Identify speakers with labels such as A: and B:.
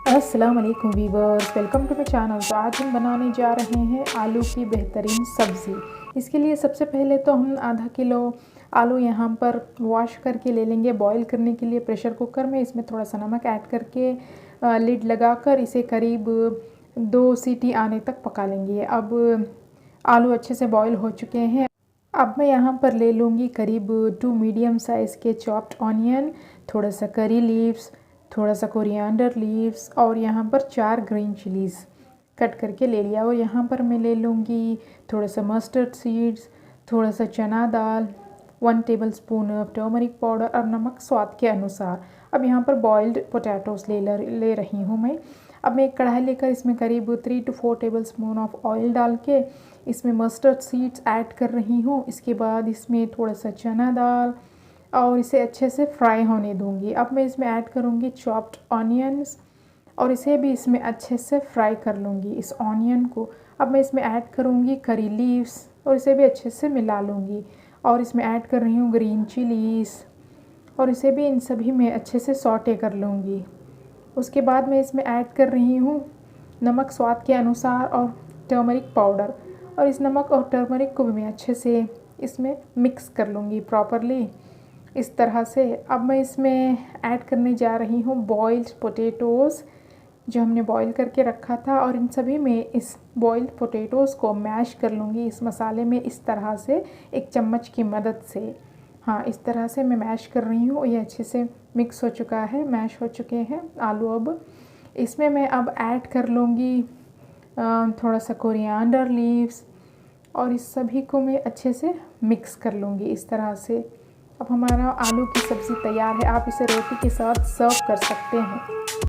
A: अस्सलाम वालेकुम viewers, welcome to my channel. तो आज हम बनाने जा रहे हैं आलू की बेहतरीन सब्ज़ी। इसके लिए सबसे पहले तो हम आधा किलो आलू यहाँ पर वॉश करके ले लेंगे बॉईल करने के लिए प्रेशर कुकर में। इसमें थोड़ा सा नमक ऐड करके लिड लगाकर इसे करीब 2 सीटी आने तक पका लेंगे। अब आलू अच्छे से बॉईल हो चुके हैं। अब मैं यहाँ पर ले लूँगी करीब 2 मीडियम साइज़ के चॉप्ड ऑनियन, थोड़ा सा करी लीव्स, थोड़ा सा कोरिएंडर लीव्स और यहाँ पर 4 ग्रीन चिलीज़ कट करके ले लिया। और यहाँ पर मैं ले लूँगी थोड़ा सा मस्टर्ड सीड्स, थोड़ा सा चना दाल, 1 टेबलस्पून ऑफ टर्मरिक पाउडर और नमक स्वाद के अनुसार। अब यहाँ पर बॉइल्ड पोटैटोस ले रही हूँ मैं। अब मैं एक कढ़ाई लेकर इसमें करीब 3 to 4 टेबलस्पून ऑफ ऑयल डाल के इसमें मस्टर्ड सीड्स ऐड कर रही हूँ। इसके बाद इसमें थोड़ा सा चना दाल और इसे अच्छे से फ्राई होने दूंगी। अब मैं इसमें ऐड करूँगी चॉप्ड ऑनियंस और इसे भी इसमें अच्छे से फ्राई कर लूँगी इस ऑनियन को। अब मैं इसमें ऐड करूँगी करी लीव्स और इसे भी अच्छे से मिला लूँगी। और इसमें ऐड कर रही हूँ ग्रीन चिलीज़ और इसे भी इन सभी में अच्छे से सौटे कर लूँगी। उसके बाद मैं इसमें ऐड कर रही हूँ नमक स्वाद के अनुसार और टर्मरिक पाउडर। और इस नमक और टर्मरिक को भी मैं अच्छे से इसमें मिक्स कर लूँगी प्रॉपरली इस तरह से। अब मैं इसमें ऐड करने जा रही हूँ बॉइल्ड पोटैटोज़ जो हमने बॉईल करके रखा था। और इन सभी में इस बॉइल्ड पोटैटोज़ को मैश कर लूँगी इस मसाले में इस तरह से एक चम्मच की मदद से। हाँ, इस तरह से मैं मैश कर रही हूँ। ये अच्छे से मिक्स हो चुका है, मैश हो चुके हैं आलू। अब इसमें मैं अब ऐड कर लूँगी थोड़ा सा कोरिएंडर लीव्स और इस सभी को मैं अच्छे से मिक्स कर लूँगी इस तरह से। अब हमारा आलू की सब्ज़ी तैयार है। आप इसे रोटी के साथ सर्व कर सकते हैं।